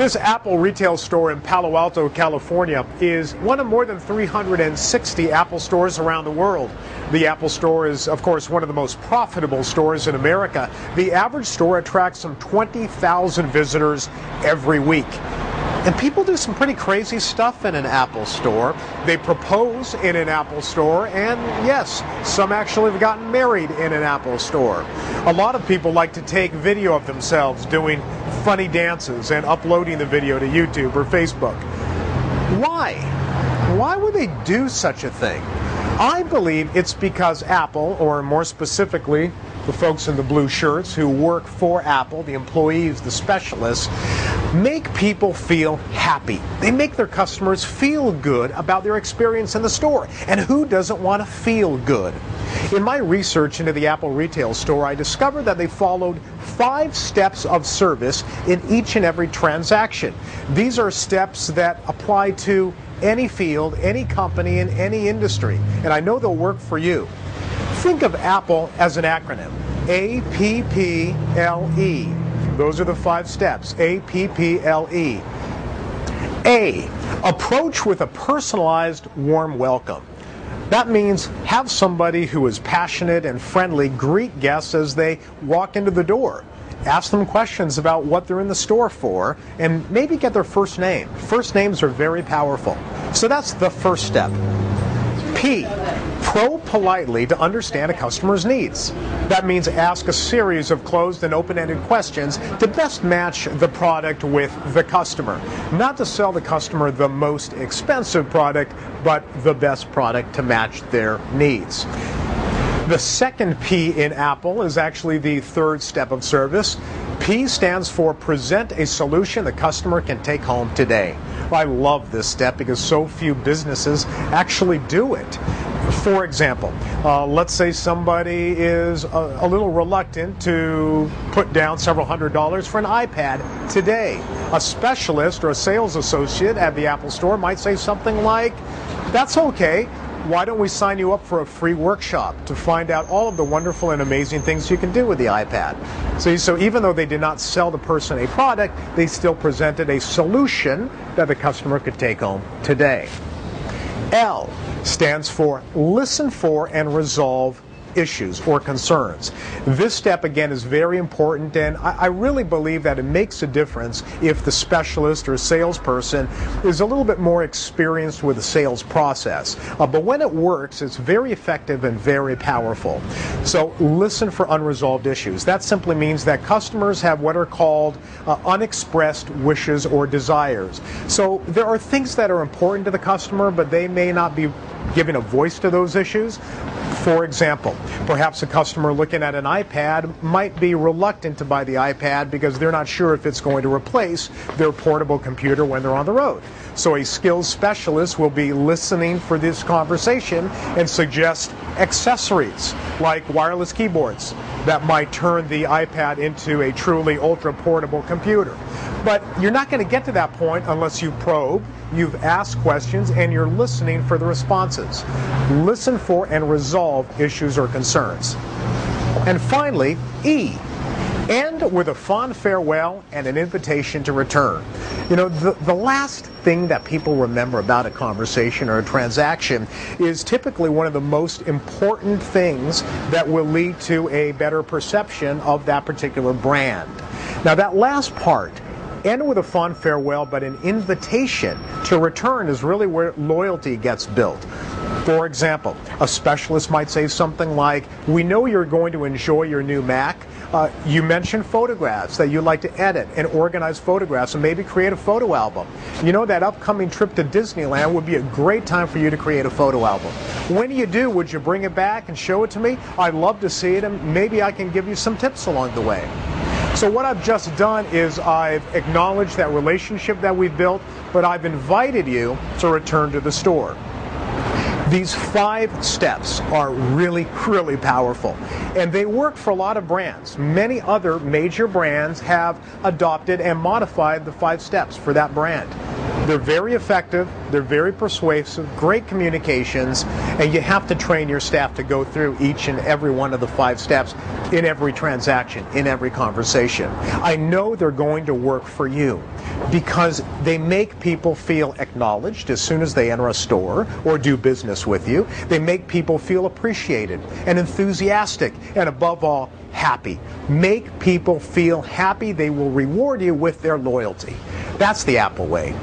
This Apple retail store in Palo Alto, California is one of more than 360 Apple stores around the world. The Apple store is, of course, one of the most profitable stores in America. The average store attracts some 20,000 visitors every week. And people do some pretty crazy stuff in an Apple store. They propose in an Apple store, and yes, some actually have gotten married in an Apple store. A lot of people like to take video of themselves doing funny dances and uploading the video to YouTube or Facebook. Why? Why would they do such a thing? I believe it's because Apple, or more specifically, the folks in the blue shirts who work for Apple, the employees, the specialists, make people feel happy. They make their customers feel good about their experience in the store. And who doesn't want to feel good? In my research into the Apple retail store, I discovered that they followed 5 steps of service in each and every transaction. These are steps that apply to any field, any company, in any industry. And I know they'll work for you. Think of Apple as an acronym. A-P-P-L-E. Those are the 5 steps. A-P-P-L-E. A. Approach with a personalized, warm welcome. That means have somebody who is passionate and friendly greet guests as they walk into the door. Ask them questions about what they're in the store for, and maybe get their first name. First names are very powerful. So that's the first step. P. Probe politely to understand a customer's needs. That means ask a series of closed and open-ended questions to best match the product with the customer. Not to sell the customer the most expensive product, but the best product to match their needs. The second P in Apple is actually the third step of service. P stands for present a solution the customer can take home today. I love this step because so few businesses actually do it. For example, let's say somebody is a little reluctant to put down several $100s for an iPad today. A specialist or a sales associate at the Apple store might say something like, "That's okay. Why don't we sign you up for a free workshop to find out all of the wonderful and amazing things you can do with the iPad?" So even though they did not sell the person a product, they still presented a solution that the customer could take home today. L stands for listen for and resolve issues or concerns. This step again is very important, and I really believe that it makes a difference if the specialist or salesperson is a little bit more experienced with the sales process. But when it works, it's very effective and very powerful. So listen for unresolved issues. That simply means that customers have what are called unexpressed wishes or desires. So there are things that are important to the customer, but they may not be giving a voice to those issues. For example, perhaps a customer looking at an iPad might be reluctant to buy the iPad because they're not sure if it's going to replace their portable computer when they're on the road. So a skills specialist will be listening for this conversation and suggest accessories like wireless keyboards that might turn the iPad into a truly ultra-portable computer. But you're not going to get to that point unless you probe, you've asked questions, and you're listening for the responses. Listen for and resolve issues or concerns. And finally, E. End with a fond farewell and an invitation to return. You know, the last thing that people remember about a conversation or a transaction is typically one of the most important things that will lead to a better perception of that particular brand. Now, that last part, end with a fond farewell, but an invitation to return, is really where loyalty gets built. For example, a specialist might say something like, "We know you're going to enjoy your new Mac. You mentioned photographs, that you like to edit and organize photographs and maybe create a photo album. You know, that upcoming trip to Disneyland would be a great time for you to create a photo album. When you do, would you bring it back and show it to me? I'd love to see it, and maybe I can give you some tips along the way." So what I've just done is I've acknowledged that relationship that we've built, but I've invited you to return to the store. These 5 steps are really, really powerful, and they work for a lot of brands. Many other major brands have adopted and modified the 5 steps for that brand. They're very effective, they're very persuasive, great communications, and you have to train your staff to go through each and every one of the 5 steps in every transaction, in every conversation. I know they're going to work for you. because they make people feel acknowledged as soon as they enter a store or do business with you. They make people feel appreciated and enthusiastic and, above all, happy. Make people feel happy. They will reward you with their loyalty. That's the Apple way.